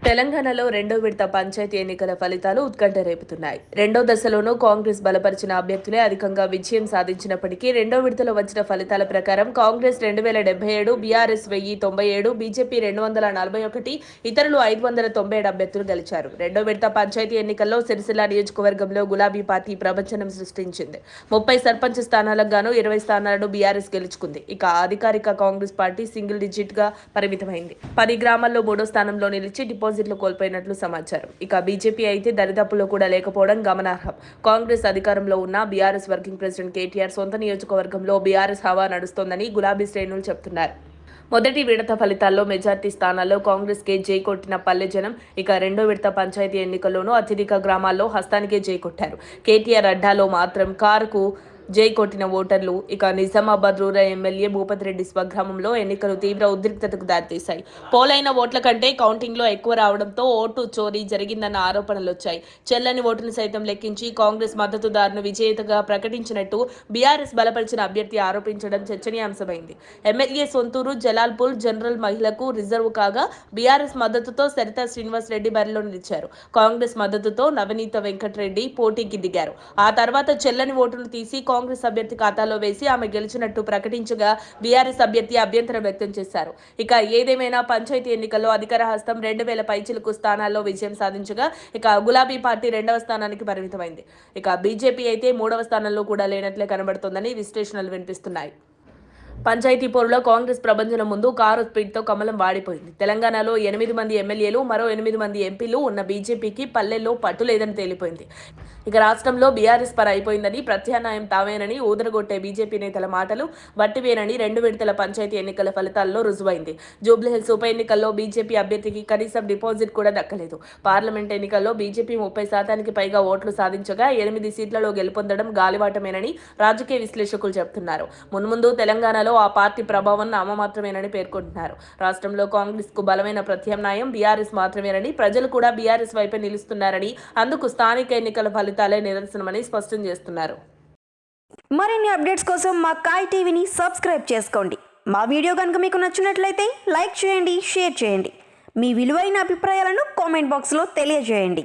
తెలంగాణలో రెండో విడత పంచాయతీ ఎన్నికల ఫలితాలు ఉత్కంఠ రేపుతున్నాయి. రెండో దశలోనూ కాంగ్రెస్ బలపరిచిన అభ్యర్థులే అధికంగా విజయం సాధించినప్పటికీ రెండో విడతలో వచ్చిన ఫలితాల ప్రకారం కాంగ్రెస్ 2077, బీఆర్ఎస్ 1097, బీజేపీ 241, ఇతరులు 597 అభ్యర్థులు గెలిచారు. రెండో విడత పంచాయతీ ఎన్నికల్లో సిరిసిల్ల నియోజకవర్గంలో గులాబీ పార్టీ ప్రపంచనం సృష్టించింది. 30 సర్పంచ్ స్థానాలకు గాను 20 స్థానాలను బీఆర్ఎస్ గెలుచుకుంది. ఇక అధికారిక కాంగ్రెస్ పార్టీ సింగిల్ డిజిట్ గా పరిమితమైంది. 10 గ్రామాల్లో మూడో స్థానంలో నిలిచి డిపాజిట్లు కోల్పోయినట్లు సమాచారం. ఇక బీజేపీ అయితే దరిదాపుల్లో కూడా లేకపోవడం గమనార్హం. కాంగ్రెస్ అధికారంలో ఉన్న బీఆర్ఎస్ వర్కింగ్ ప్రెసిడెంట్ కేటీఆర్ సొంత నియోజకవర్గంలో బీఆర్ఎస్ హవా నడుస్తోందని గులాబీ శ్రేణులు చెబుతున్నారు. మొదటి విడత ఫలితాల్లో మెజార్టీ స్థానాల్లో కాంగ్రెస్ కే జై కొట్టిన పల్లె జనం ఇక రెండో విడత పంచాయతీ ఎన్నికల్లోనూ అత్యధిక గ్రామాల్లో హస్తానికే జై కొట్టారు. కేటీఆర్ అడ్డాలో మాత్రం కారుకు జై కొట్టిన ఓటర్లు. ఇక నిజామాబాద్ రూరల్ ఎమ్మెల్యే భూపతి రెడ్డి స్వగ్రామంలో ఎన్నికలు తీవ్ర ఉద్రిక్తతకు దారితీశాయి. పోలైన ఓట్ల కంటే కౌంటింగ్లో ఎక్కువ రావడంతో ఓటు చోరీ జరిగిందన్న ఆరోపణలు వచ్చాయి. చెల్లని ఓటును సైతం లెక్కించి కాంగ్రెస్ మద్దతుదారును విజేతగా ప్రకటించినట్టు బీఆర్ఎస్ బలపరిచిన అభ్యర్థి ఆరోపించడం చర్చనీయాంశమైంది. ఎమ్మెల్యే సొంతూరు జలాల్పూర్ జనరల్ మహిళకు రిజర్వ్ కాగా బీఆర్ఎస్ మద్దతుతో సరితా శ్రీనివాస్ రెడ్డి బరిలో నిలిచారు. కాంగ్రెస్ మద్దతుతో నవనీత వెంకటరెడ్డి పోటీకి దిగారు. ఆ తర్వాత చెల్లని ఓటును తీసి కాంగ్రెస్ అభ్యర్థి ఖాతాలో వేసి ఆమె గెలిచినట్టు ప్రకటించగా బీఆర్ఎస్ అభ్యర్థి అభ్యంతరం వ్యక్తం చేశారు. ఇక ఏదేమైనా పంచాయతీ ఎన్నికల్లో అధికార హస్తం 2000 పైచిలుకు స్థానాల్లో విజయం సాధించగా ఇక గులాబీ పార్టీ 2వ స్థానానికి పరిమితమైంది. ఇక బీజేపీ అయితే 3వ స్థానంలో కూడా లేనట్లే కనబడుతోందని విశ్లేషణలు వినిపిస్తున్నాయి. పంచాయతీ పోరులో కాంగ్రెస్ ప్రభంజనం ముందు కారు స్పీడ్తో కమలం వాడిపోయింది. తెలంగాణలో 8 మంది ఎమ్మెల్యేలు, మరో 8 మంది ఎంపీలు ఉన్న బీజేపీకి పల్లెల్లో పట్టు లేదని తేలిపోయింది. ఇక రాష్ట్రంలో బీఆర్ఎస్ పర అయిపోయిందని, ప్రత్యామ్నాయం తావేనని ఊదరగొట్టే బీజేపీ నేతల మాటలు వట్టివేనని రెండు విడతల పంచాయతీ ఎన్నికల ఫలితాల్లో రుజువైంది. జూబ్లీహిల్స్ ఉప ఎన్నికల్లో బీజేపీ అభ్యర్థికి కనీసం డిపాజిట్ కూడా దక్కలేదు. పార్లమెంట్ ఎన్నికల్లో బీజేపీ 30% పైగా ఓట్లు సాధించగా 8 సీట్లలో గెలుపొందడం గాలివాటమేనని రాజకీయ విశ్లేషకులు చెబుతున్నారు. మున్ముందు తెలంగాణలో ఆ పార్టీ ప్రభావం నామమాత్రమేనని పేర్కొంటున్నారు. రాష్ట్రంలో కాంగ్రెస్ కు బలమైన ప్రత్యామ్నాయం బీఆర్ఎస్ మాత్రమేనని, ప్రజలు కూడా బీఆర్ఎస్ వైపే నిలుస్తున్నారని, అందుకు స్థానిక ఎన్నికల ఫలితాలే నిదర్శనమని స్పష్టం చేస్తున్నారు. మరిన్ని అప్డేట్స్ కోసం మా కాయ్ టీవీని సబ్స్క్రైబ్ చేసుకోండి. మా వీడియో కనుక మీకు నచ్చినట్లయితే లైక్ చేయండి, షేర్ చేయండి. మీ విలువైన అభిప్రాయాలను కామెంట్ బాక్స్లో తెలియజేయండి.